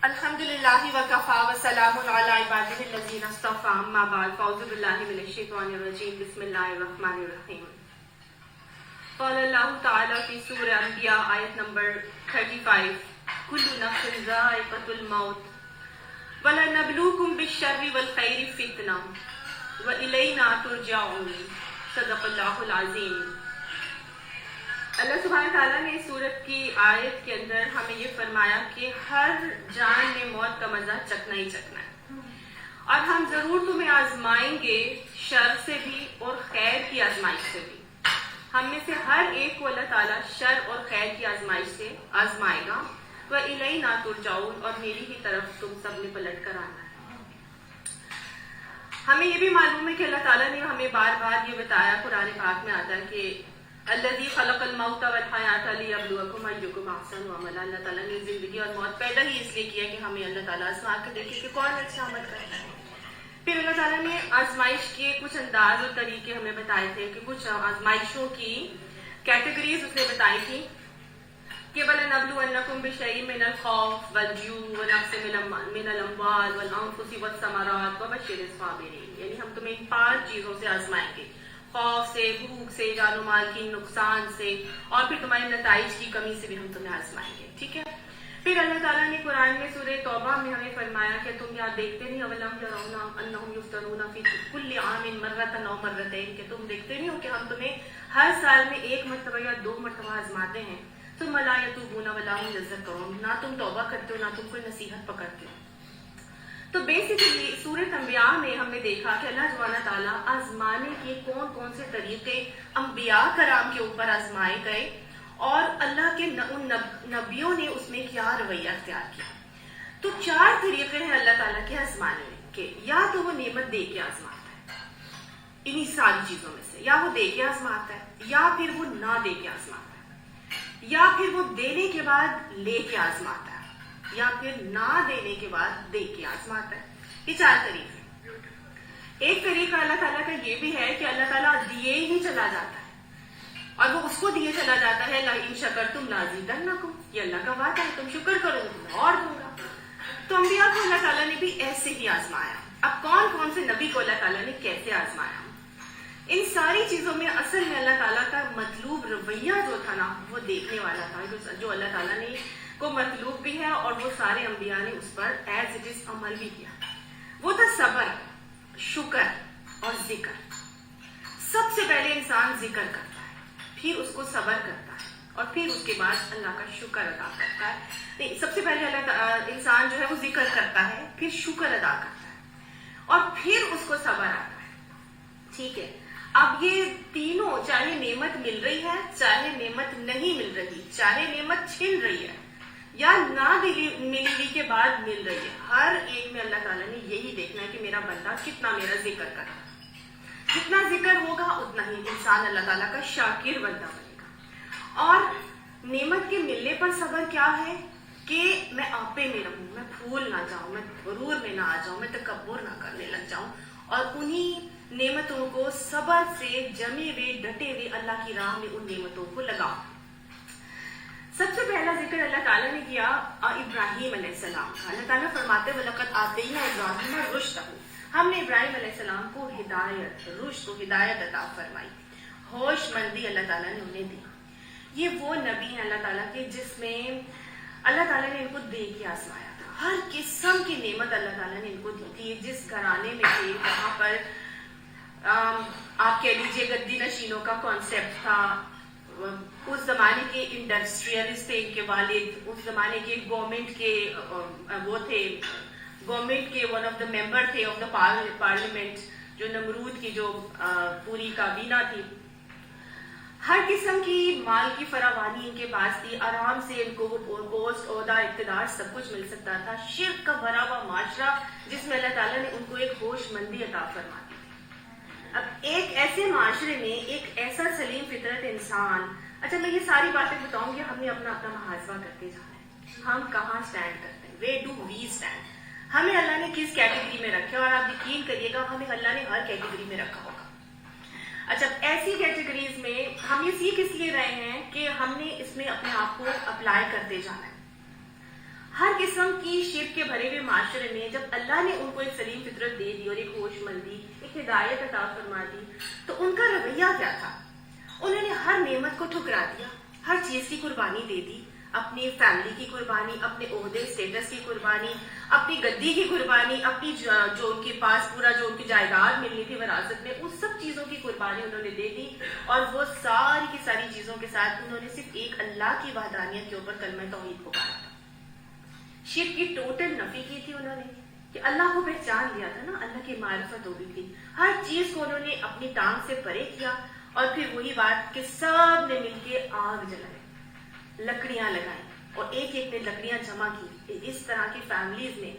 الحمد للہ وکفا وسلام علی عبادہ الذین اصطفى اما بعد فاعوذ باللہ من الشیطان الرجیم بسم اللہ الرحمن الرحیم قال اللہ تعالی فی سورہ انبیاء آیت نمبر 35 کل نفس ذائقۃ الموت ولنبلوکم بالشر والخیر فتنہ والینا ترجعون صدق اللہ العظیم۔ اللہ سبحانہ تعالیٰ نے اس سورت کی آیت کے اندر ہمیں یہ فرمایا کہ ہر جان میں موت کا مزہ چکنا ہی چکنا ہے، اور ہم ضرور تمہیں آزمائیں گے شر سے بھی اور خیر کی آزمائش سے بھی۔ ہم میں سے ہر ایک کو اللہ تعالیٰ شر اور خیر کی آزمائش سے آزمائے گا۔ وَإِلَيْنَا تُرْجَعُونَ، اور میری ہی طرف تم سب نے پلٹ کر آنا ہے۔ ہمیں یہ بھی معلوم ہے کہ اللہ تعالیٰ نے ہمیں بار بار یہ بتایا، قرآن پاک میں آتا ہے کہ الذی خلق الموت والحیاۃ لیبلوکم ایکم احسن عملا۔ اللہ تعالیٰ نے زندگی اور موت پیدا ہی اس لیے کیا کہ ہمیں اللہ تعالیٰ آزما کے دیکھے کہ کون اچھا عمل کرتا ہے۔ پھر اللہ تعالیٰ نے آزمائش کے کچھ انداز اور طریقے ہمیں بتائے تھے کہ کچھ آزمائشوں کی کیٹیگریز اس نے بتائی تھی کہ وَلَنَبْلُوَنَّكُمْ بِشَيْءٍ مِّنَ الْخَوْفِ وَالْجُوعِ وَنَقْصٍ مِّنَ الْأَمْوَالِ وَالْأَنفُسِ وَالثَّمَرَاتِ وَبَشِّرِ الصَّابِرِينَ، یعنی ہم تمہیں ان 5 چیزوں سے آزمائیں گے، خوف سے، بھوک سے، جان و مال کی نقصان سے، اور پھر تمہارے نتائج کی کمی سے بھی ہم تمہیں آزمائیں گے، ٹھیک ہے۔ پھر اللہ تعالیٰ نے قرآن میں سورہ توبہ میں ہمیں فرمایا کہ تم یاد دیکھتے نہیں اولم یرون انہم یفتنون فی کل عام مرۃ او مرتین، کہ تم دیکھتے نہیں ہو کہ ہم تمہیں ہر سال میں 1 مرتبہ یا 2 مرتبہ آزماتے ہیں، ثم لا یتوبون ولا هم یذکرون، نہ تم توبہ کرتے ہو نہ تم کوئی نصیحت پکڑتے ہو۔ تو بیسیکلی سورۃ انبیاء میں ہم نے دیکھا کہ اللہ سبحانہ تعالیٰ آزمانے کے کون کون سے طریقے انبیاء کرام کے اوپر آزمائے گئے، اور اللہ کے ان نبیوں نے اس میں کیا رویہ اختیار کیا۔ تو 4 طریقے ہیں اللہ تعالیٰ کے آزمانے کے، یا تو وہ نعمت دے کے آزماتا ہے انہی ساری چیزوں میں سے، یا وہ دے کے آزماتا ہے، یا پھر وہ نہ دے کے آزماتا ہے، یا پھر وہ دینے کے بعد لے کے آزماتا ہے، یا پھر نہ دینے کے بعد دے کے آزماتا ہے۔ یہ 4 طریقے۔ ایک طریقہ اللہ تعالیٰ کا یہ بھی ہے کہ اللہ تعالیٰ دیے ہی چلا جاتا ہے، اور وہ اس کو دیے چلا جاتا ہے لَئِن شَكَرْتُمْ لَأَزِيدَنَّكُمْ، یہ اللہ کا وعدہ ہے، تم شکر کرو تو میں اور دوں گا۔ تو انبیاء کو اللہ تعالیٰ نے بھی ایسے ہی آزمایا۔ اب کون کون سے نبی کو اللہ تعالیٰ نے کیسے آزمایا؟ ان ساری چیزوں میں اصل میں اللہ تعالیٰ کا مطلوب رویہ جو تھا نا، وہ دیکھنے والا تھا، جو اللہ تعالیٰ نے کو مطلوب بھی ہے، اور وہ سارے انبیاء نے اس پر ایز اٹ از عمل بھی کیا۔ وہ تھا صبر، شکر اور ذکر۔ سب سے پہلے انسان ذکر کرتا ہے، پھر اس کو صبر کرتا ہے، اور پھر اس کے بعد اللہ کا شکر ادا کرتا ہے۔ نہیں، سب سے پہلے انسان جو ہے وہ ذکر کرتا ہے، پھر شکر ادا کرتا ہے، اور پھر اس کو صبر آتا ہے، ٹھیک ہے۔ اب یہ تینوں، چاہے نعمت مل رہی ہے، چاہے نعمت نہیں مل رہی، چاہے نعمت چھن رہی ہے یا نہ ملی کے بعد مل رہی ہے، ہر ایک میں اللہ تعالیٰ نے یہی دیکھنا ہے کہ میرا بندہ کتنا میرا ذکر کرتا ہے۔ جتنا ذکر ہوگا اتنا ہی انسان اللہ تعالیٰ کا شاکر بندہ بنے گا۔ اور نعمت کے ملنے پر صبر کیا ہے کہ میں آپے میں رہوں، میں پھول نہ جاؤں، میں غرور میں نہ آ جاؤں، میں تکبر نہ کرنے لگ جاؤں، اور انہی نعمتوں کو صبر سے جمے ہوئے ڈٹے ہوئے اللہ کی راہ میں ان نعمتوں کو لگاؤں۔ سب سے پہلا ذکر اللہ تعالیٰ نے کیا ابراہیم علیہ السلام کا۔ اللہ تعالیٰ فرماتے وَلَقَدْ آتَيْنَا إِبْرَاهِيمَ رُشْدَهُ، ہم نے ابراہیم علیہ السلام کو ہدایت، رشد و ہدایت عطا فرمائی، ہوش مندی اللہ تعالیٰ نے انہیں دی۔ یہ وہ نبی ہیں اللہ تعالیٰ کے جس میں اللہ تعالیٰ نے ان کو دے کے آزمایا تھا، ہر قسم کی نعمت اللہ تعالیٰ نے ان کو دی تھی۔ جس گھرانے میں تھے وہاں پر آپ کہہ لیجیے گدی نشینوں کا کانسیپٹ تھا، اس زمانے کے انڈسٹریلسٹ تھے ان کے والد، اس زمانے کے گورنمنٹ کے وہ تھے، گورنمنٹ کے ون آف دا ممبر تھے آف دا پارلیمنٹ، جو نمرود کی جو پوری کابینہ تھی۔ ہر قسم کی مال کی فراوانی ان کے پاس تھی، آرام سے ان کو وہ پوسٹ، عہدہ، اقتدار سب کچھ مل سکتا تھا۔ شرک کا بھرا ہوا معاشرہ جس میں اللہ تعالیٰ نے ان کو ایک ہوش مندی عطا فرمائی۔ اب ایک ایسے معاشرے میں ایک ایسا سلیم فطرت انسان، اچھا میں یہ ساری باتیں بتاؤں گی، ہم نے اپنا محاسبہ کرتے جانا ہے، ہم کہاں سٹینڈ کرتے ہیں، ویئر ڈو وی اسٹینڈ، ہمیں اللہ نے کس کیٹیگری میں رکھا ہے، اور آپ یقین کریے گا ہمیں اللہ نے ہر کیٹیگری میں رکھا ہوگا۔ اچھا ایسی کیٹیگریز میں ہم یہ سیکھ اس لیے رہے ہیں کہ ہم نے اس میں اپنے آپ کو اپلائی کرتے جانا ہے۔ ہر قسم کی شرک کے بھرے ہوئے معاشرے میں جب اللہ نے ان کو ایک سلیم فطرت دے دی اور ایک ہوش مل دی، ایک ہدایت عطا فرما دی، تو ان کا رویہ کیا تھا؟ انہوں نے ہر نعمت کو ٹھکرا دیا، ہر چیز کی قربانی دے دی، اپنی فیملی کی قربانی، اپنے عہدے اسٹیٹس کی قربانی، اپنی گدی کی قربانی، اپنی جو ان کے پاس پورا جو ان کی جائیداد ملنی تھی وراثت میں، اس سب چیزوں کی قربانی انہوں نے دے دی، اور وہ ساری کی ساری چیزوں کے ساتھ انہوں نے صرف ایک اللہ کی وحدانیت کے اوپر کلمہ توحید کو کہا تھا۔ شرک کی ٹوٹل نفی کی تھی انہوں نے، کہ اللہ کو پہچان لیا تھا نا، اللہ کی معرفت ہو گئی تھی، ہر چیز کو انہوں نے اپنی ٹانگ سے پرے کیا، اور پھر وہی بات کہ سب نے مل کے آگ جلائی، لکڑیاں لگائیں، اور ایک ایک نے لکڑیاں جمع کی۔ اس طرح کی فیملیز میں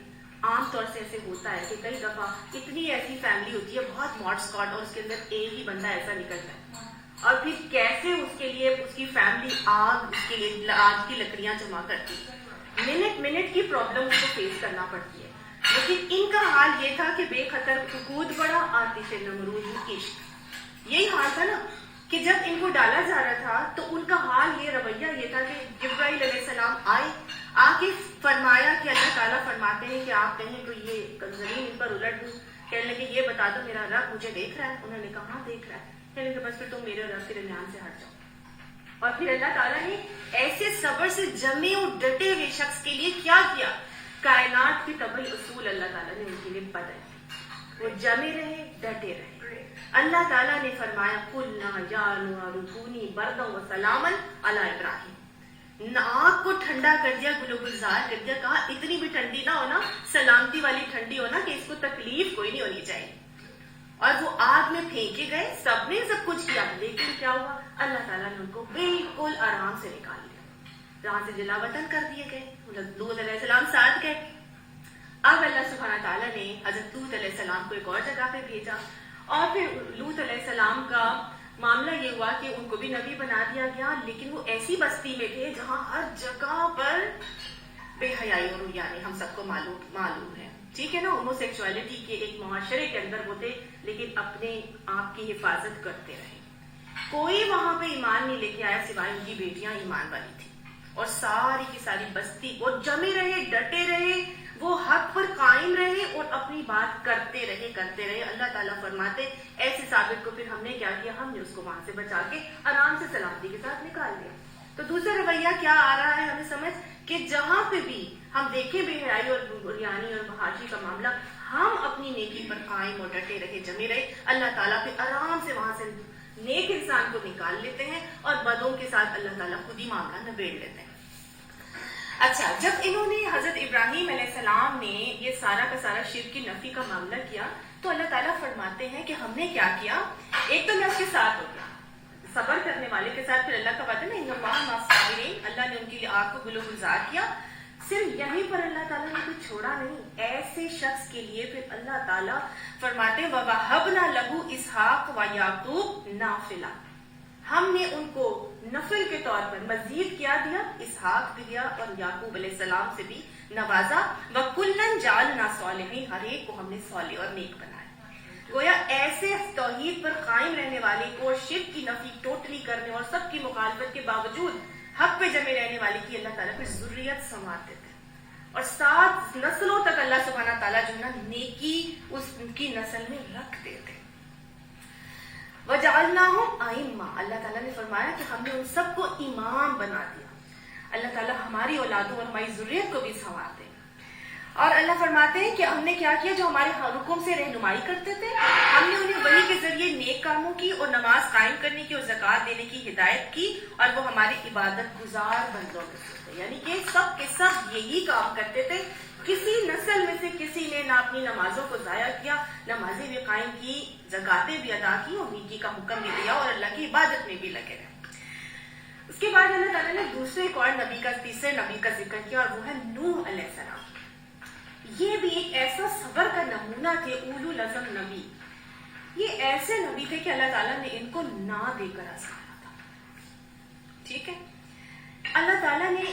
عام طور سے ایسے ہوتا ہے کہ کئی دفعہ اتنی ایسی فیملی ہوتی ہے بہت ماڈ اسکواڈ، اور اس کے اندر ایک ہی بندہ ایسا نکلتا ہے، اور پھر کیسے اس کے لیے اس کی فیملی آگ اس کے لیے آگ کی لکڑیاں جمع کرتی ہے، منٹ کی پرابلم اس کو فیس کرنا پڑتی ہے۔ لیکن ان کا حال یہ تھا کہ بے خطر کود پڑا آتش نمرود کی عشق، یہی حال تھا نا کہ جب ان کو ڈالا جا رہا تھا تو ان کا حال یہ رویہ یہ تھا کہ جبرائیل علیہ السلام آئے، آ کے فرمایا کہ اللہ تعالیٰ فرماتے ہیں کہ آپ کہیں تو یہ زمین ان پر الٹ دوں، کہنے لگے یہ بتا دو میرا رب مجھے دیکھ رہا ہے؟ انہوں نے کہا ہاں دیکھ رہا ہے۔ کہنے لگے بس پھر تم میرے رب کے درمیان سے ہٹ جاؤ۔ اور پھر اللہ تعالیٰ نے ایسے صبر سے جمے اور ڈٹے ہوئے شخص کے لیے کیا کیا؟ کائنات کی طبعی اصول اللہ تعالیٰ نے ان کے لیے بدل دی، وہ جمے رہے، ڈٹے رہے۔ اللہ تعالیٰ نے فرمایا قُلْنَا يَا نَارُ كُونِي بَرْدًا وَسَلَامًا عَلَىٰ إِبْرَاهِيمَ، آگ کو ٹھنڈا کر دیا، گل و گلزار کر دیا، کہا اتنی بھی ٹھنڈی نہ ہونا، سلامتی والی ٹھنڈی ہونا کہ اس کو تکلیف کوئی نہیں ہونی چاہیے۔ اور وہ آگ میں پھینکے گئے، سب نے سب کچھ کیا، لیکن کیا ہوا؟ اللہ تعالیٰ نے ان کو بالکل آرام سے نکال لیا، جہاں سے جلا وطن کر دیے گئے۔ لوط علیہ السلام ساتھ گئے۔ اب اللہ سبحانہ تعالیٰ نے حضرت لوط علیہ السلام کو ایک اور جگہ پہ بھیجا، اور پھر لوط علیہ السلام کا معاملہ یہ ہوا کہ ان کو بھی نبی بنا دیا گیا، لیکن وہ ایسی بستی میں تھے جہاں ہر جگہ پر بے حیائی اور رویانے ہم سب کو معلوم ہے، ٹھیک ہے نا، ہومو سیکسولیٹی کے ایک معاشرے کے اندر وہ تھے، لیکن اپنے آپ کی حفاظت کرتے رہے۔ کوئی وہاں پہ ایمان نہیں لے کے آیا سوائے ان کی بیٹیاں ایمان والی تھی، اور ساری کی ساری بستی وہ جمے رہے، ڈٹے رہے، وہ حق پر قائم رہے اور اپنی بات کرتے رہے۔ اللہ تعالیٰ فرماتے ایسے ثابت کو پھر ہم نے کیا کیا؟ ہم نے اس کو وہاں سے بچا کے آرام سے سلامتی کے ساتھ نکال دیا۔ تو دوسرا رویہ کیا آ رہا ہے ہمیں سمجھ، کہ جہاں پہ بھی ہم دیکھیں بے حیائی اور بریانی اور فحاشی کا معاملہ، ہم اپنی نیکی پر قائم اور ڈٹے رہے، جمے رہے، اللہ تعالیٰ پھر آرام سے وہاں سے نیک انسان کو نکال لیتے ہیں، اور بدوں کے ساتھ اللہ تعالیٰ خود ہی معاملہ نبیڑ لیتے ہیں۔ اچھا، جب انہوں نے حضرت ابراہیم علیہ السلام نے یہ سارا کا سارا شرک کی نفی کا معاملہ کیا، تو اللہ تعالیٰ فرماتے ہیں کہ ہم نے کیا کیا؟ ایک تو میں اس کے ساتھ ہو گیا، صبر کرنے والے کے ساتھ، پھر اللہ کا بات ہے نا ان اللہ مع الصابرین، اللہ نے ان کے لیے آگ کو گل و گلزار کیا۔ صرف یہیں پر اللہ تعالیٰ نے کچھ چھوڑا نہیں، ایسے شخص کے لیے پھر اللہ تعالیٰ فرماتے ہیں وَوَهَبْنَا لَهُ إِسْحَاقَ وَيَعْقُوبَ نَافِلًا، ہم نے ان کو نفل کے طور پر مزید کیا دیا، اسحاق بھی دیا اور یعقوب علیہ السلام سے بھی نوازا۔ وَكُلًّا جَعَلْنَا صَالِحِينَ، ہر ایک کو ہم نے صالح اور نیک بنایا۔ گویا ایسے توحید پر قائم رہنے والے کو شرک کی نفی ٹوٹلی کرنے اور سب کی مخالفت کے باوجود حق پہ جمے رہنے والے کی اللہ تعالیٰ پھر ذریت سنوارتے تھے، اور 7 نسلوں تک اللہ سبحانہ تعالیٰ جو ہے نیکی اس کی نسل میں رکھ دیتے۔ وَجَعَلْنَاهُمْ أَئِمَّةً، اللہ تعالیٰ نے فرمایا کہ ہم نے ان سب کو امام بنا دیا۔ اللہ تعالیٰ ہماری اولادوں اور ہماری ذریت کو بھی سنوارتے ہیں۔ اور اللہ فرماتے ہیں کہ ہم نے کیا کیا؟ جو ہمارے حکم سے رہنمائی کرتے تھے، ہم نے انہیں وحی کے ذریعے نیک کاموں کی اور نماز قائم کرنے کی اور زکوٰۃ دینے کی ہدایت کی، اور وہ ہمارے عبادت گزار بندوں میں سے تھے، یعنی کہ سب کے سب یہی کام کرتے تھے۔ کسی نسل میں سے کسی نے نہ اپنی نمازوں کو ضائع کیا، نمازیں بھی قائم کی، زکاتیں بھی ادا کی، اور نیکی کا حکم بھی دیا، اور اللہ کی عبادت میں بھی لگے رہے۔ اس کے بعد اللہ تعالیٰ نے دوسرے ایک اور تیسرے نبی کا ذکر کیا، اور وہ ہے نوح علیہ السلام۔ یہ بھی ایک ایسا صبر کا نمونہ تھے، اولو العزم نبی۔ یہ ایسے نبی تھے کہ اللہ تعالیٰ نے ان کو نہ دے کر آزمایا تھا، ٹھیک ہے۔ اللہ تعالیٰ نے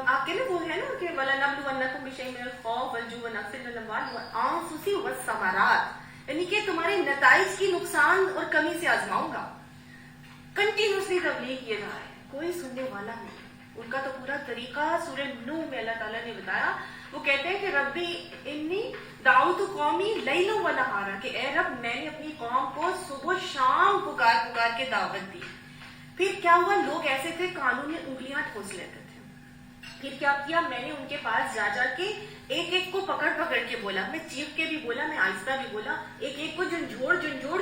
آپ کے نا وہ ہے نا کہ وَلَنَبْلُوَنَّكُمْ بِشَيْءٍ مِّنَ الْخَوْفِ وَالْجُوعِ وَنَقْصٍ مِّنَ الْأَمْوَالِ وَالْأَنفُسِ وَالثَّمَرَاتِ، یعنی کہ تمہارے نتائج کی نقصان اور کمی سے آزماؤں گا۔ کنٹینیوسلی تبلیغ کیے جا رہے ہیں، کوئی سننے والا نہیں۔ ان کا تو پورا طریقہ سورہ نوح میں اللہ تعالیٰ نے بتایا. وہ کہتے ہیں کہ ربی انی دعوت قومی لیلا و نہارا، کہ اے رب میں نے اپنی قوم کو صبح شام پکار کے دعوت دی. پھر کیا ہوا، لوگ ایسے تھے قانون میں انگلیاں ٹھوس لیتے تھے. پھر کیا کیا، میں نے ان کے پاس جا کے ایک ایک کو پکڑ کے بولا، میں چیخ کے بھی بولا، میں آہستہ بھی بولا، ایک ایک کو جھنجھوڑ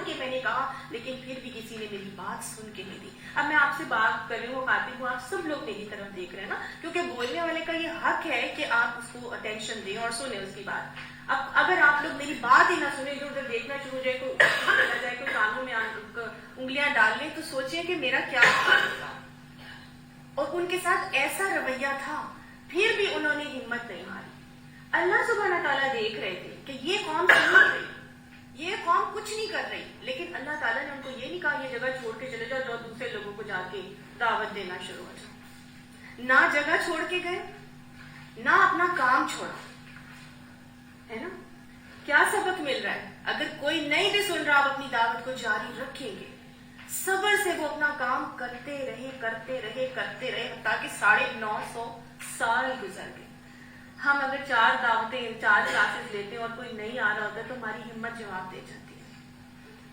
کے میں نے کہا، لیکن پھر بھی کسی نے میری بات سن کے نہیں دی. اب میں آپ سے بات کر رہی ہوں، خاطب ہوں، آپ سب لوگ میری طرف دیکھ رہے ہیں نا، کیونکہ بولنے والے کا یہ حق ہے کہ آپ اس کو اٹینشن دیں اور سنیں اس کی بات. اب اگر آپ لوگ میری بات ہی نہ سنیں، ادھر ادھر دیکھنا شروع ہو جائے، کوئی کانوں میں انگلیاں ڈال لیں، تو سوچیں کہ میرا کیا حال ہوگا. اور ان کے ساتھ ایسا رویہ تھا، پھر بھی انہوں نے ہمت نہیں ہاری. اللہ سبحانہ تعالیٰ دیکھ رہے تھے کہ یہ قوم سن رہی، یہ قوم کچھ نہیں کر رہی، لیکن اللہ تعالیٰ نے ان کو یہ نہیں کہا یہ جگہ چھوڑ کے چلے جاؤ اور دوسرے لوگوں کو جا کے دعوت دینا شروع ہو جاؤ. نہ جگہ چھوڑ کے گئے، نہ اپنا کام چھوڑا. ہے نا، کیا سبق مل رہا ہے؟ اگر کوئی نہیں بھی سن رہا، آپ اپنی دعوت کو جاری رکھیں گے، صبر سے وہ اپنا کام کرتے رہے حتیٰ کہ 950 سال گزر گئے. ہم اگر 4 کلاسز لیتے ہیں اور کوئی نہیں آ رہا ہوتا تو ہماری ہمت جواب دے جاتی ہے.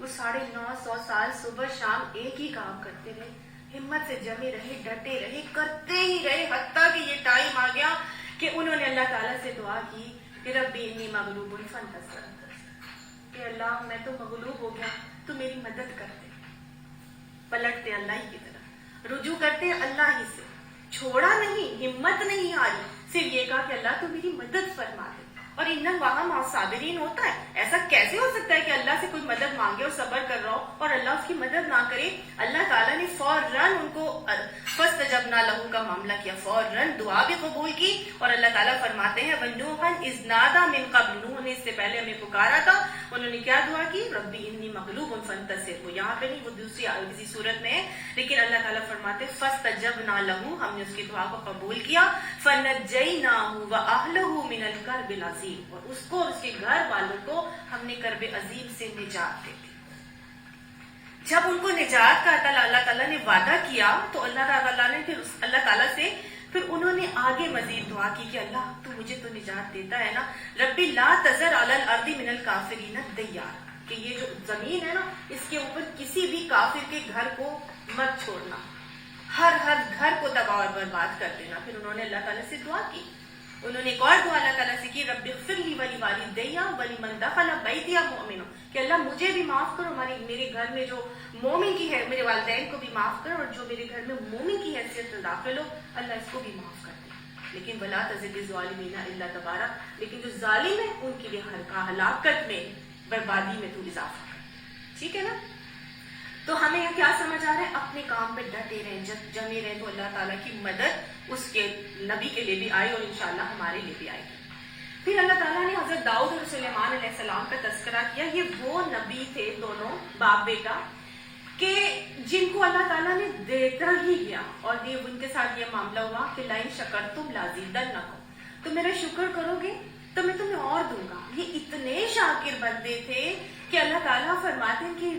وہ 950 سال صبح شام ایک ہی کام کرتے رہے، ہمت سے جمے رہے، ڈٹے رہے، کرتے ہی رہے، حتیٰ کہ یہ ٹائم آ گیا کہ انہوں نے اللہ تعالیٰ سے دعا کی کہ ربی انی مغلوب فانتصر، کہ اللہ میں تو مغلوب ہو گیا، تو میری مدد کر دے. پلٹتے اللہ ہی کی طرف، رجوع کرتے اللہ ہی سے، چھوڑا نہیں، ہمت نہیں ہاری، صرف یہ کہا کہ اللہ تو میری مدد فرما دے. اور وہاں صابرین ہوتا ہے. ایسا کیسے ہو سکتا ہے کہ اللہ سے کوئی مدد مانگے اور صبر کر رہا ہو اور اللہ اس کی مدد نہ کرے؟ اللہ تعالیٰ نے فوراً ان کو فاستجبنا لہ کا معاملہ کیا، فوراً دعا بھی قبول کی. اور اللہ تعالیٰ فرماتے ہیں وَنُوحًا إِذْ نَادَىٰ مِن قَبْلُ، نوح نے اس سے پہلے ہمیں پکارا تھا. انہوں نے کیا دعا کی؟ ربی انی مغلوب فانتصر. وہ یہاں پہ نہیں، وہ دوسری کسی صورت میں ہے، لیکن اللہ تعالیٰ فرماتے فاستجبنا لہ، ہم نے اس کی دعا کو قبول کیا. فَنَجَّيْنَاهُ وَأَهْلَهُ مِنَ الْكَرْبِ الْعَظِيمِ، اور اس کو اور اس کے گھر والوں کو ہم نے کرب عظیم سے نجات دے دی. جب ان کو نجات کا اللہ تعالیٰ نے وعدہ کیا تو اللہ تعالیٰ نے پھر اللہ تعالیٰ سے انہوں نے آگے مزید دعا کی کہ اللہ تو مجھے تو نجات دیتا ہے نا، ربی لا تذر علی الارض من الکافرین دیار، کہ یہ جو زمین ہے نا اس کے اوپر کسی بھی کافر کے گھر کو مت چھوڑنا، ہر گھر کو تباہ اور برباد کر دینا. پھر انہوں نے اللہ تعالیٰ سے دعا کی. انہوں نے ایک اور دعا اللہ تعالیٰ سے کی، رب اغفر لی ولوالدی ولمن دخل بیتی مؤمنا، کہ اللہ مجھے بھی معاف کرو، میرے گھر میں جو مومن کی ہے، میرے والدین کو بھی معاف کرو، اور جو میرے گھر میں مومن کی حیثیت سے داخل ہو اللہ اس کو بھی معاف کر دے. لیکن ولا تزد الظالمین الا تبارا، لیکن جو ظالم ہے ان کے لیے ہلاکت میں، بربادی میں تو اضافہ کر. ٹھیک ہے نا؟ تو ہمیں یہ کیا سمجھ آ رہا ہے؟ اپنے کام پہ ڈٹے رہیں، جمے رہیں، تو اللہ تعالیٰ کی مدد اس کے نبی کے لیے بھی آئی اور انشاءاللہ ہمارے لیے بھی آئے گی. پھر اللہ تعالیٰ نے حضرت داؤد اور سلیمان علیہ السلام کا تذکرہ کیا. یہ وہ نبی تھے دونوں باپ بیٹا کہ جن کو اللہ تعالیٰ نے دیتا ہی گیا، اور یہ ان کے ساتھ یہ معاملہ ہوا کہ لئن شکرتم لازیدنکم، تو میرا شکر کرو گے تو میں تمہیں اور دوں گا. یہ اتنے شاکر بندے تھے کہ اللہ تعالیٰ فرماتے ہیں کہ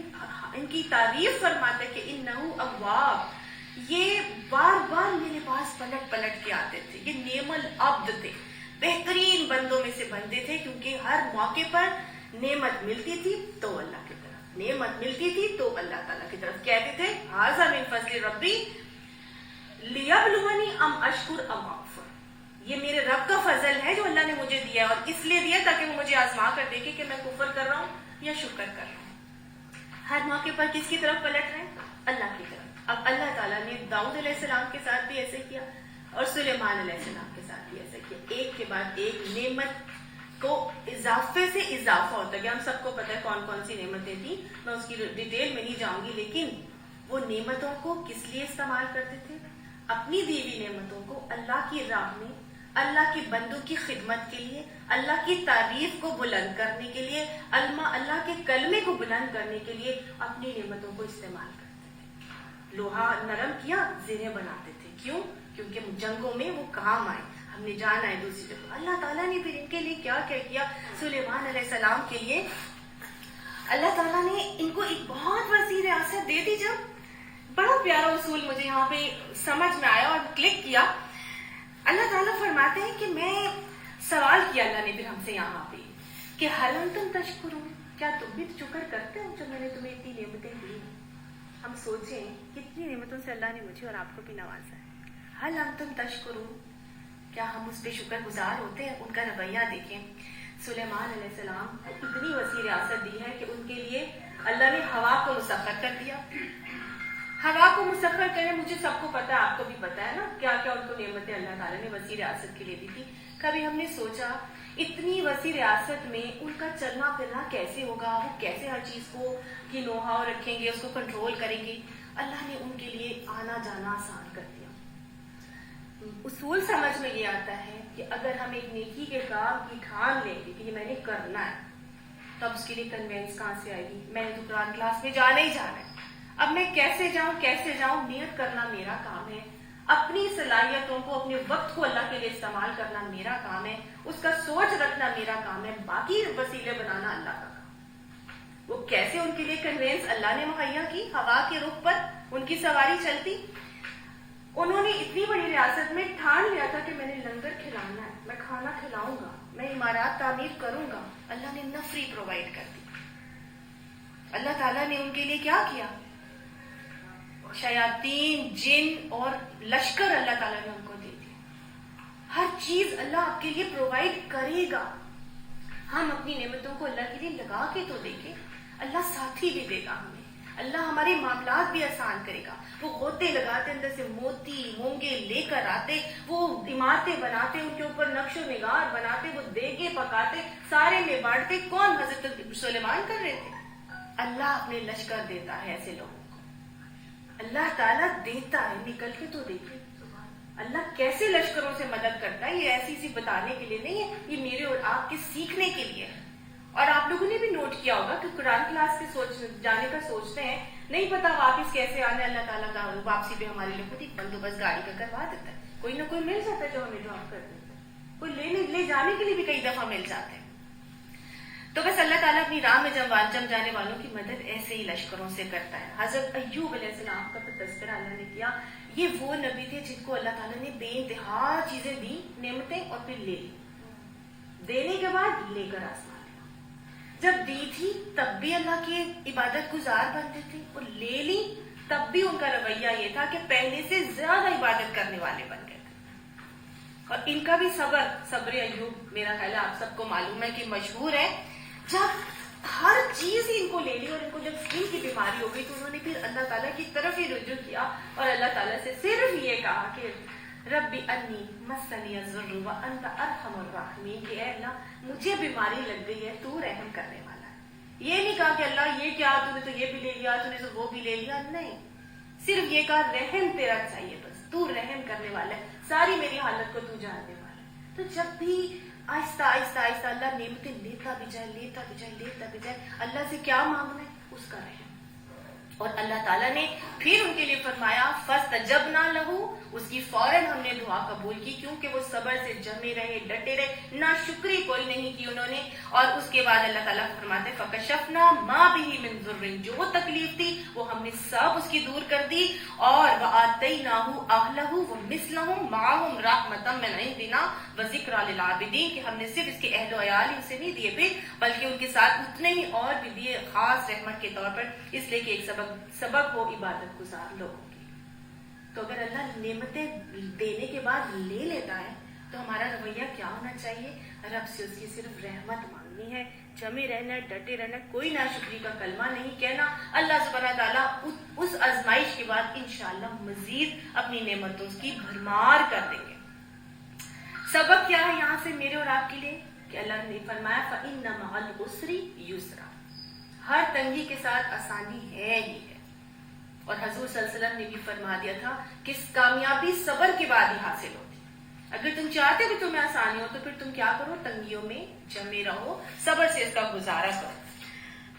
ان کی تعریف فرماتے کہ انہو اواب، یہ بار بار میرے پاس پلٹ کے آتے تھے. یہ نعم العبد تھے، بہترین بندوں میں سے بندے تھے، کیونکہ ہر موقع پر نعمت ملتی تھی تو اللہ کی طرف، نعمت ملتی تھی تو اللہ تعالیٰ کی طرف کہتے تھے ھذا من فضل ربی لیبلونی ام اشکر ام اکفر، یہ میرے رب کا فضل ہے جو اللہ نے مجھے دیا، اور اس لیے دیا تاکہ وہ مجھے آزما کر دیکھے کہ میں کفر کر رہا ہوں یا شکر کر رہا ہوں. ہر موقع پر کس کی طرف پلٹ رہے ہیں؟ اللہ کی طرف. اب اللہ تعالیٰ نے داؤد علیہ السلام کے ساتھ بھی ایسے کیا اور سلیمان علیہ السلام کے ساتھ بھی ایسے کیا. ایک کے بعد ایک نعمت کو اضافے سے اضافہ ہوتا ہے. ہم سب کو پتہ ہے کون کون سی نعمتیں تھیں، میں اس کی ڈیٹیل میں نہیں جاؤں گی، لیکن وہ نعمتوں کو کس لیے استعمال کرتے تھے؟ اپنی دی ہوئی نعمتوں کو اللہ کی راہ میں، اللہ کے بندوں کی خدمت کے لیے، اللہ کی تعریف کو بلند کرنے کے لیے، اللہ کے کلمے کو بلند کرنے کے لیے اپنی نعمتوں کو استعمال کرتے تھے. لوہا نرم کیا، زریں بناتے تھے. کیوں؟ کیونکہ جنگوں میں وہ کام آئے، ہم نے جانا ہے دوسری جگہ. اللہ تعالیٰ نے پھر ان کے لیے کیا کیا؟ سلیمان علیہ السلام کے لیے اللہ تعالیٰ نے ان کو ایک بہت وسیع ریاست دے دی. جب بڑا پیارا اصول مجھے یہاں پہ سمجھ میں آیا اور کلک کیا. اللہ تعالیٰ فرماتے ہیں کہ میں کہ اللہ نے پھر ہم سے یہاں پہ کہ حل انتم تشکرون، کیا تم بھی شکر کرتے ہو جو میں نے تمہیں اتنی نعمتیں دی؟ ہم سوچیں کتنی نعمتوں سے اللہ نے مجھے اور آپ کو بھی نوازا ہے. حل انتم تشکرون، کیا ہم اس پہ شکر گزار ہوتے ہیں؟ ان کا رویہ دیکھیں. سلیمان علیہ السلام کو اتنی وسیع ریاست دی ہے کہ ان کے لیے اللہ نے ہوا کو مسخر کر دیا. ہوا کو مسخر کرے، مجھے سب کو پتا ہے، آپ کو بھی پتا ہے نا کیا کیا ان کو نعمتیں اللہ تعالیٰ نے وسیع ریاست کے لیے دی تھی. کبھی ہم نے سوچا اتنی وسیع ریاست میں ان کا چلنا پھرنا کیسے ہوگا؟ وہ کیسے ہر چیز کو کی نو ہاؤ رکھیں گے، اس کو کنٹرول کریں گے؟ اللہ نے ان کے لیے آنا جانا آسان کر دیا. اصول سمجھ میں یہ آتا ہے کہ اگر ہم ایک نیکی کے کام کی ٹھان لیں گے کہ یہ میں نے کرنا ہے، تو اب اس کے لیے کنوینس کہاں سے آئے گی؟ میں نے تو قرآن کلاس میں جانا ہی جانا ہے، اب میں کیسے جاؤں؟ نیت کرنا میرا کام ہے، اپنی صلاحیتوں کو، اپنے وقت کو اللہ کے لیے استعمال کرنا میرا کام ہے، اس کا سوچ رکھنا میرا کام ہے، باقی وسیلے بنانا اللہ کا کام. وہ کیسے ان کے لیے کنوینس اللہ نے مہیا کی؟ ہوا کے رخ پر ان کی سواری چلتی. انہوں نے اتنی بڑی ریاست میں ٹھان لیا تھا کہ میں نے لنگر کھلانا ہے، میں کھانا کھلاؤں گا، میں عمارات تعمیر کروں گا. اللہ نے نفری پرووائڈ کر دی. اللہ تعالیٰ نے ان کے لیے کیا کیا؟ شیاطین، جن اور لشکر اللہ تعالیٰ نے ان کو دے دیا. ہر چیز اللہ آپ کے لیے پرووائڈ کرے گا. ہم اپنی نعمتوں کو اللہ کے لیے لگا کے تو دیکھیں، اللہ ساتھی بھی دے گا ہمیں. اللہ ہمارے معاملات بھی آسان کرے گا. وہ غوطے لگاتے، اندر سے موتی مونگے لے کر آتے، وہ عمارتیں بناتے، ان کے اوپر نقش و نگار بناتے، وہ دیگے پکاتے، سارے میں بانٹتے. کون؟ حضرت سلیمان کر رہے تھے. اللہ اپنے لشکر دیتا ہے ایسے لوگوں کو. اللہ تعالیٰ دیتا ہے. نکل کے تو دیکھیں اللہ کیسے لشکروں سے مدد کرتا ہے. یہ ایسی بتانے کے لیے نہیں ہے، یہ میرے اور آپ کے سیکھنے کے لیے ہے. اور آپ لوگوں نے بھی نوٹ کیا ہوگا کہ قرآن کلاس کے جانے کا سوچتے ہیں، نہیں پتا واپس کیسے آنا. اللہ تعالیٰ کا واپسی پہ ہمارے لیے خود ہی بندوبست گاڑی کا کروا دیتا ہے. کوئی نہ کوئی مل جاتا ہے جو ہمیں ڈراپ کر دیتا ہے. کوئی لے جانے کے لیے بھی کئی دفعہ مل جاتے ہیں. تو بس اللہ تعالیٰ اپنی راہ میں جم جانے والوں کی مدد ایسے ہی لشکروں سے کرتا ہے. حضرت ایوب علیہ السلام کا تذکرہ اللہ نے کیا. یہ وہ نبی تھے جن کو اللہ تعالیٰ نے بے انتہا چیزیں دی، نعمتیں، اور پھر لے لی. دینے کے بعد لے کر آسمان. جب دی تھی تب بھی اللہ کی عبادت گزار بنتے تھے، اور لے لی تب بھی ان کا رویہ یہ تھا کہ پہلے سے زیادہ عبادت کرنے والے بن گئے تھے. اور ان کا بھی صبر ایوب میرا خیال ہے آپ سب کو معلوم ہے کہ مشہور ہے. جب ہر چیز ہی ان کو لے لی اور ان کو جب سکن کی بیماری ہو گئی تو انہوں نے پھر اللہ تعالیٰ کی طرف ہی رجوع کیا اور اللہ تعالیٰ سے صرف یہ کہا کہ ربی انی مسنی الضر وانت ارحم الراحمین، کہ اے اللہ مجھے بیماری لگ گئی ہے، تو رحم کرنے والا ہے. یہ نہیں کہا کہ اللہ یہ کیا، تو نے تو یہ بھی لے لیا، تو نے تو وہ بھی لے لیا. نہیں، صرف یہ کہا رحم تیرا چاہیے، بس تو رحم کرنے والا ہے، ساری میری حالت کو تو جاننے والا ہے. تو جب بھی آہستہ آہستہ آہستہ اللہ نعمتیں لیتا بھی جائے. اللہ سے کیا مانگنا ہے؟ اس کا رحم. اور اللہ تعالیٰ نے پھر ان کے لیے فرمایا فاستجبنا لہ، اس کی فوراً ہم نے دعا قبول کی، کیونکہ وہ صبر سے جمے رہے، ڈٹے رہے، نہ شکری کوئی نہیں کی انہوں نے. اور اس کے بعد اللہ تعالیٰ فرماتے ہیں فکشفنا ما بہ من ضر، جو تکلیف تھی وہ ہم نے سب اس کی دور کر دی. اور وآتیناہ اہلہ ومثلہم معہم رحمۃ من عندنا وذکریٰ للعابدین، کہ ہم نے صرف اس کے اہل و عیال ہی اسے نہیں دیے پھر، بلکہ ان کے ساتھ اتنے ہی اور بھی دیے خاص رحمت کے طور پر، اس لیے کہ ایک سبق ہو عبادت گزار لوگوں کی. تو اگر اللہ نعمتیں دینے کے بعد لے لیتا ہے تو ہمارا رویہ کیا ہونا چاہیے؟ رب سے اس کی صرف رحمت مانگنی ہے، جمے رہنا، ڈٹے رہنا، کوئی ناشکری کا کلمہ نہیں کہنا. اللہ سبحانہ تعالیٰ اس آزمائش کے بعد انشاءاللہ مزید اپنی نعمتوں کی بھرمار کر دیں گے. سبق کیا ہے یہاں سے میرے اور آپ کے لیے؟ کہ اللہ نے فرمایا فَإِنَّ مَعَ الْعُسْرِ يُسْرًا، ہر تنگی کے ساتھ آسانی ہے ہی ہے. اور حضور صلی اللہ علیہ وسلم نے بھی فرما دیا تھا کہ کامیابی صبر کے بعد ہی حاصل ہوتی. اگر تم چاہتے کہ تمہیں آسانی ہو تو پھر تم کیا کرو؟ تنگیوں میں جمے رہو، صبر سے اس کا گزارا کرو.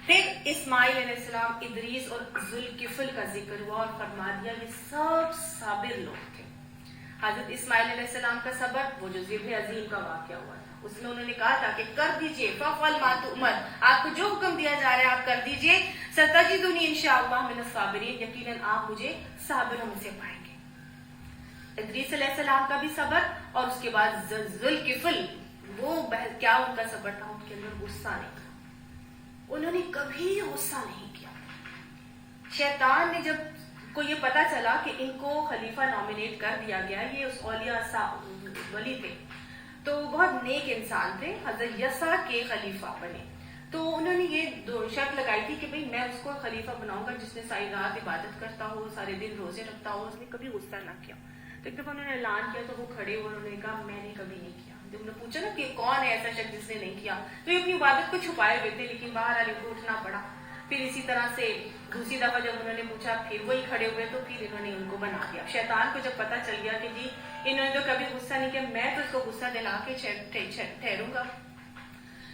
پھر اسماعیل علیہ السلام، ادریس اور ذوالکفل کا ذکر ہوا اور فرما دیا یہ سب صابر لوگ تھے. حضرت اسماعیل علیہ السلام کا صبر، وہ جو ذبح عظیم کا واقعہ ہوا تھا، اس میں انہوں نے کہا تھا کہ کر دیجئے فَافْعَلْ مَا تُؤْمَرُ، آپ کو جو حکم دیا جا رہا ہے آپ کر دیجئے. سَتَجِدُنِی انشاءاللہ مِنَ الصَّابِرِینَ، یقیناً آپ مجھے صابروں میں سے پائیں گے. ادریس علیہ السلام کا بھی صبر، اور اس کے بعد ذوالکفل وہ کیا ان کا صبر تھا، ان کے اندر غصہ نہیں تھا، انہوں نے کبھی غصہ نہیں کیا. شیطان نے جب کو یہ پتا چلا کہ ان کو خلیفہ نامینیٹ کر دیا گیا، یہ اس اولیاء ولی تھے تو بہت نیک انسان تھے، حضرت یسع کے خلیفہ بنے. تو انہوں نے یہ شرط لگائی تھی کہ بھئی میں اس کو خلیفہ بناؤں گا جس نے ساری رات عبادت کرتا ہو، سارے دن روزے رکھتا ہو، اس نے کبھی غصہ نہ کیا. تو ایک دفعہ انہوں نے اعلان کیا تو وہ کھڑے ہوئے، انہوں نے کہا میں نے کبھی نہیں کیا. جب انہوں نے پوچھا نا کہ کون ہے ایسا شخص جس نے نہیں کیا، تو یہ اپنی عبادت کو چھپائے ہوئے تھے، لیکن باہر آنے کو اٹھنا پڑا. پھر اسی طرح سے دوسری دفعہ جب انہوں نے پوچھا پھر وہی کھڑے ہوئے، تو پھر انہوں نے ان کو بنا دیا. شیطان کو جب پتا چل گیا کہ جی انہوں نے تو کبھی غصہ نہیں کیا، میں تو اس کو غصہ دلا کے ٹھہروں گا،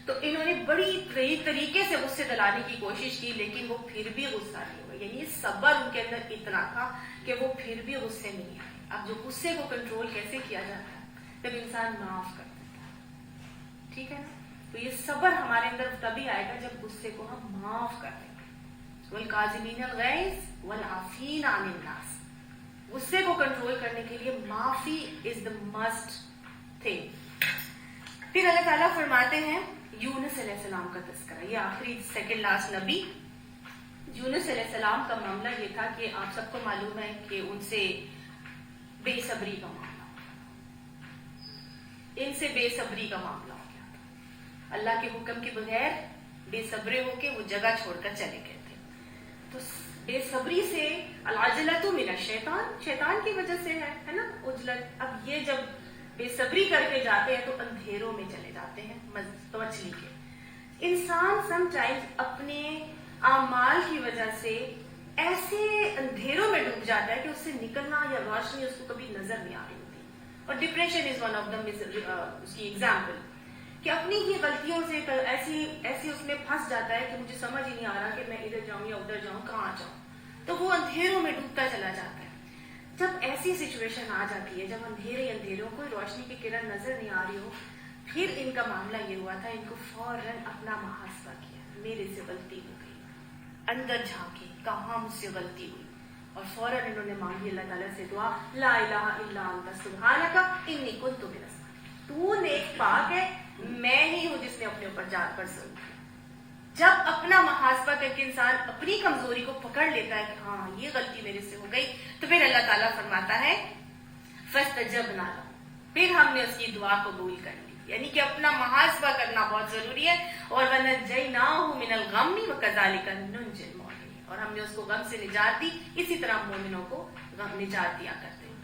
تو انہوں نے بڑی طریقے سے غصے دلانے کی کوشش کی، لیکن وہ پھر بھی غصہ نہیں ہوئے. یعنی صبر ان کے اندر اتنا تھا کہ وہ پھر بھی غصے نہیں آئے. اب جو غصے کو کنٹرول کیسے کیا جاتا ہے؟ جب انسان معاف کر دیتا ہے، ٹھیک ہے نا. تو یہ صبر ہمارے اندر تبھی آئے گا جب غصے کو ہم معاف کر دیں گے. والکاظمین الغیظ والعافین عن الناس. غصے کو کنٹرول کرنے کے لیے معافی از دا مسٹ تھنگ. پھر اللہ تعالیٰ فرماتے ہیں یونس علیہ السلام کا تذکرہ، یہ آخری سیکنڈ لاسٹ نبی. یونس علیہ السلام کا معاملہ یہ تھا کہ آپ سب کو معلوم ہے کہ ان سے بے صبری کا معاملہ ہو گیا تھا. اللہ کے حکم کے بغیر بے صبرے ہو کے وہ جگہ چھوڑ کر چلے گئے تھے. تو بے صبری سے العجلۃ من الشیطان، شیطان کی وجہ سے ہے نا عجلت. اب یہ جب بے صبری کر کے جاتے ہیں تو اندھیروں میں چلے جاتے ہیں. مچھلی کے انسان سم ٹائمز اپنے اعمال کی وجہ سے ایسے اندھیروں میں ڈوب جاتا ہے کہ اس سے نکلنا یا روشنی اس کو کبھی نظر نہیں آ رہی ہوتی. اور depression is one of the اس کی ایگزامپل کہ اپنی ہی غلطیوں سے ایسی اس میں پھنس جاتا ہے کہ مجھے سمجھ ہی نہیں آ رہا کہ میں ادھر جاؤں یا ادھر جاؤں، کہاں جاؤں. تو وہ اندھیروں میں ڈوبتا چلا جاتا ہے. جب ایسی سچویشن آ جاتی ہے، جب اندھیروں کوئی روشنی کی کرن نظر نہیں آ رہی ہو، پھر ان کا معاملہ یہ ہوا تھا، ان کو فوراً اپنا محاسبہ کیا، میرے سے غلطی ہو گئی. اندر جھانکے کہاں مجھ سے غلطی ہوئی، اور فوراً انہوں نے مانگی اللہ تعالیٰ سے دعا، لا الہ الا انت سبحانک انی کنت من الظالمین. تو نیک پاک ہے، میں ہی ہوں جس نے اپنے اوپر جان پر ظلم کیا. جب اپنا محاسبہ کر کے انسان اپنی کمزوری کو پکڑ لیتا ہے کہ ہاں یہ غلطی میرے سے ہو گئی، تو پھر اللہ تعالیٰ فرماتا ہے فاستجبنا لہ، پھر ہم نے اس کی دعا قبول کر لی. یعنی کہ اپنا محاسبہ کرنا بہت ضروری ہے. اور وَنَجَّيْنَاهُ مِنَ الْغَمِّ وَكَذَلِكَ نُنْجِي الْمُؤْمِنِينَ، اور ہم نے اس کو غم سے نجات دی، اسی طرح مومنوں کو غم نجات دیا کرتے ہیں.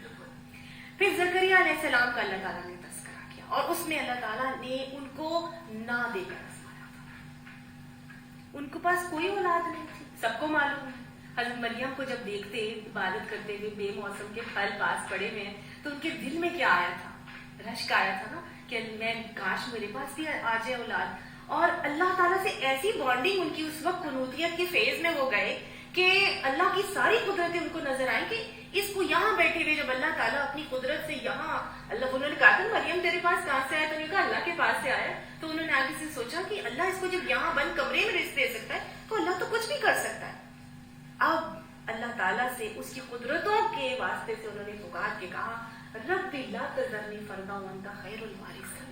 پھر زکریا علیہ السلام کا اللہ تعالیٰ نے تذکرہ کیا، اور اس میں اللہ تعالیٰ نے ان کو نہ دے کر آزمایا تھا. ان کے پاس کوئی اولاد نہیں تھی، سب کو معلوم ہے. حضرت مریم کو جب دیکھتے عبادت کرتے ہوئے بے موسم کے پھل پاس پڑے ہوئے ہیں، تو ان کے دل میں کیا آیا تھا؟ رشک آیا تھا نا کہ میں کاش میرے پاس بھی آ جائے اولاد. اور اللہ تعالیٰ سے ایسی بانڈنگ ان کی اس وقت قنوتیت کے فیز میں ہو گئے کہ اللہ کی ساری قدرتیں ان کو نظر آئیں کہ اس کو یہاں بیٹھے ہوئے جب اللہ تعالیٰ اپنی قدرت سے یہاں انہوں نے کہا تھا مریم تیرے پاس کہاں سے آیا؟ تو انہوں نے کہا اللہ کے پاس سے آیا. تو انہوں نے آگے سے سوچا کہ اللہ اس کو جب یہاں بند کمرے میں رزق دے سکتا ہے تو اللہ تو کچھ بھی کر سکتا ہے. اب اللہ تعالیٰ سے اس کی قدرتوں کے واسطے سے انہوں نے پکار کے کہا رب لا تذرنی فردا وانت خیر الوارثین.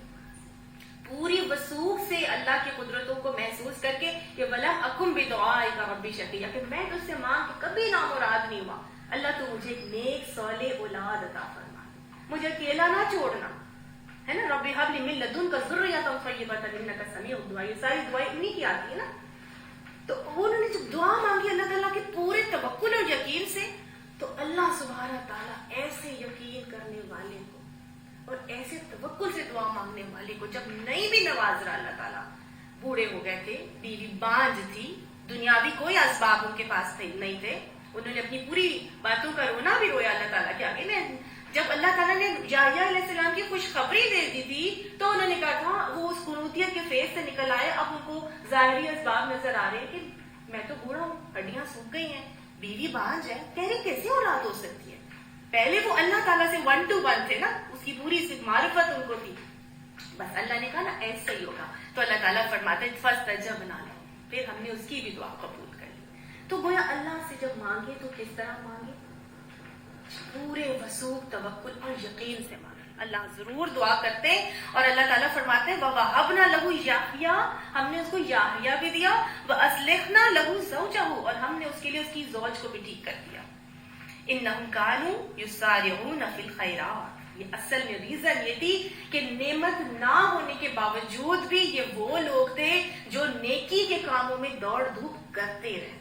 پوری وسوخ سے اللہ کی قدرتوں کو محسوس کر کے کہ ولم اکن بدعائک ربی شقیا، کہ میں تجھ سے مانگ کے کبھی نامراد نہیں ہوا. اللہ تو مجھے ایک نیک صالح اولاد عطا فرما، مجھے اکیلا نہ چھوڑنا، ہے نا. رب ھب لی من لدنک ذریۃ طیبۃ انک سمیع الدعاء. یہ ساری دعائیں انہی کی آتی ہے نا. تو انہوں نے جب دعا مانگی اللہ تعالیٰ کے پورے توکل اور یقین سے، تو اللہ سبحانہ تعالیٰ ایسے یقین کرنے والے کو اور ایسے توکل سے دعا مانگنے والے کو جب نہیں بھی نواز رہا اللہ تعالیٰ. بوڑھے ہو گئے تھے، بیوی بانجھ تھی، دنیاوی کوئی اسباب ان کے پاس نہیں تھے، انہوں نے اپنی پوری باتوں کا رونا بھی رویا اللہ تعالیٰ کے آگے. میں جب اللہ تعالیٰ نے یحییٰ علیہ السلام کی خوشخبری دے دی تھی تو انہوں نے کہا تھا، وہ اس قنوتیت کے فیز سے نکل آئے. اب ان کو ظاہری اسباب نظر آ رہے ہیں کہ میں تو بوڑھا ہوں، ہڈیاں سوکھ گئی ہیں، بیوی بانجھ ہے، تیری کیسے اولاد ہو سکتی ہے؟ پہلے وہ اللہ تعالیٰ سے 1 to 1 تھے نا، اس کی پوری معرفت ان کو تھی. بس اللہ نے کہا نا ایسا ہی ہوگا. تو اللہ تعالیٰ فرماتے فاستجبنا لہ، پھر ہم نے اس کی بھی دعا قبول کر لی. تو گویا اللہ سے جب مانگے تو کس طرح مانگے؟ پورے وثوق توکل اور یقین سے مانگے. اللہ ضرور دعا کرتے ہیں. اور اللہ تعالیٰ فرماتے ہیں وَوَهَبْنَا لَهُ يَحْيَىٰ, ہم نے اس کو یحییٰ بھی دیا, وَأَصْلَحْنَا لَهُ زَوْجَهُ, اور ہم نے اس کے لیے اس کی زوج کو بھی ٹھیک کر دیا. إِنَّهُمْ كَانُوا يُسَارِعُونَ فِي الْخَيْرَاتِ, یہ اصل میں ریزن یہ تھی کہ نعمت نہ ہونے کے باوجود بھی یہ وہ لوگ تھے جو نیکی کے کاموں میں دوڑ دھوپ کرتے رہتے.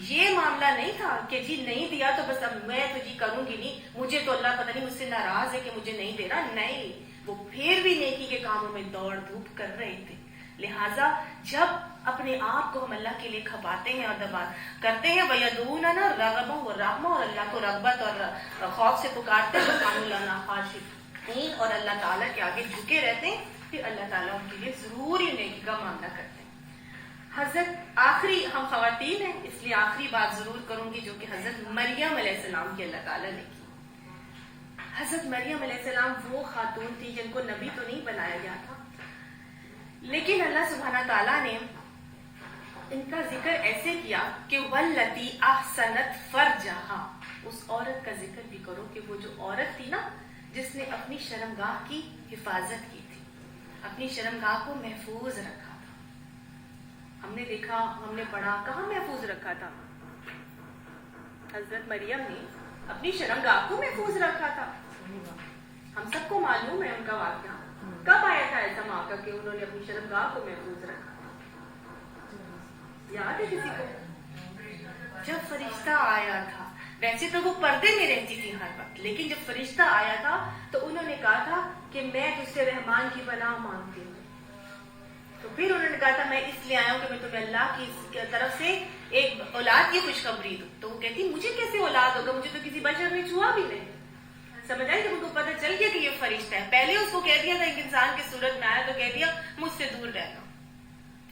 یہ معاملہ نہیں تھا کہ جی نہیں دیا تو بس اب میں تو جی کروں گی نہیں, مجھے تو اللہ پتہ نہیں مجھ سے ناراض ہے کہ مجھے نہیں دے رہا. نہیں, وہ پھر بھی نیکی کے کاموں میں دوڑ دھوپ کر رہے تھے. لہٰذا جب اپنے آپ کو ہم اللہ کے لیے کھپاتے ہیں اور دبا کرتے ہیں وَيَدْعُونَنَا رَغَبًا وَرَهْبًا, اور اللہ کو رغبت اور خوف سے پکارتے ہیں وَكَانُوا لَنَا خَاشِعِينَ, اور اللہ تعالیٰ کے آگے جھکے رہتے ہیں, پھر اللہ تعالیٰ ان کے لیے ضرور ہی نیکی کا معاملہ کرتے ہیں. حضرت آخری, ہم خواتین ہیں اس لیے آخری بات ضرور کروں گی جو کہ حضرت مریم علیہ السلام کی اللہ تعالیٰ نے کی. حضرت مریم علیہ السلام وہ خاتون تھی جن کو نبی تو نہیں بنایا گیا تھا, لیکن اللہ سبحانہ تعالیٰ نے ان کا ذکر ایسے کیا کہ وَالَّتِي أَحْسَنَتْ فَرْجَهَا, اس عورت کا ذکر بھی کرو کہ وہ جو عورت تھی نا جس نے اپنی شرمگاہ کی حفاظت کی تھی, اپنی شرمگاہ کو محفوظ رکھا. ہم نے دیکھا, ہم نے پڑھا, کہاں محفوظ رکھا تھا؟ حضرت مریم نے اپنی شرمگاہ کو محفوظ رکھا تھا. ہم سب کو معلوم ہے ان کا واقعہ. کب آیا تھا ایسا موقع کہ انہوں نے اپنی شرمگاہ کو محفوظ رکھا؟ یاد ہے کسی کو؟ جب فرشتہ آیا تھا. ویسے تو وہ پردے میں رہتی تھی ہر وقت, لیکن جب فرشتہ آیا تھا تو انہوں نے کہا تھا کہ میں تجھ سے رحمان کی پناہ مانگتی ہوں. تو پھر انہوں نے کہا تھا میں اس لیے آیا ہوں کہ میں تمہیں اللہ کی طرف سے ایک اولاد کی خوشخبری دوں. تو وہ کہتی مجھے کیسے اولاد ہوگا, مجھے تو کسی بشر نے چھوا بھی نہیں. سمجھ آئی, جب ان کو پتہ چل گیا کہ یہ فرشتہ ہے. پہلے اس کو کہہ دیا تھا ایک انسان کی صورت میں آیا تو کہہ دیا مجھ سے دور رہنا.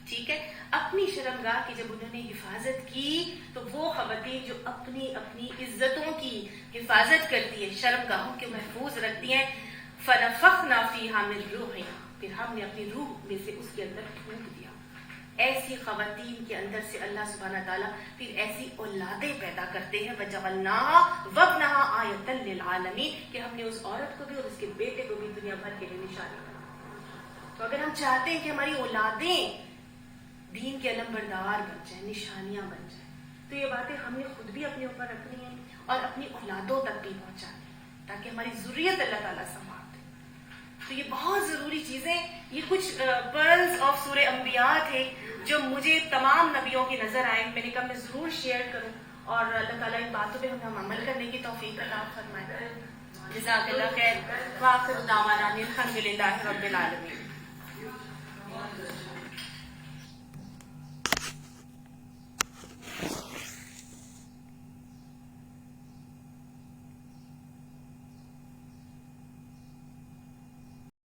ٹھیک ہے, اپنی شرمگاہ کی جب انہوں نے حفاظت کی تو وہ خواتین جو اپنی اپنی عزتوں کی حفاظت کرتی ہے, شرمگاہوں کے محفوظ رکھتی ہیں, فَنَفَخْنَا فِيهَا مِن رُوحِنَا, پھر ہم نے اپنی روح میں سے اس کے اندر پھونک دیا. ایسی خواتین کے اندر سے اللہ سبحانہ تعالیٰ پھر ایسی اولادیں پیدا کرتے ہیں وَجَعَلْنَاهَا وَابْنَهَا آیَةً لِلْعَالَمِينَ, کہ ہم نے اس عورت کو بھی اور اس کے بیٹے کو بھی دنیا بھر کے لیے نشانی بنا. تو اگر ہم چاہتے ہیں کہ ہماری اولادیں دین کے علمبردار بن جائیں, نشانیاں بن جائیں, تو یہ باتیں ہم نے خود بھی اپنے اوپر رکھنی ہیں اور اپنی اولادوں تک بھی پہنچانی ہے تاکہ ہماری ذریت اللہ تعالیٰ سنبھال دے. تو یہ بہت ضروری چیزیں, یہ کچھ پرلز آف سورہ انبیاء تھے جو مجھے تمام نبیوں کی نظر آئے. میں نے کہا میں ضرور شیئر کروں اور اللہ تعالیٰ ان باتوں پہ ہم عمل کرنے کی توفیق عطا فرمائے. جزاک اللہ خیر. وآخر دعوانا الحمد للہ رب العالمین.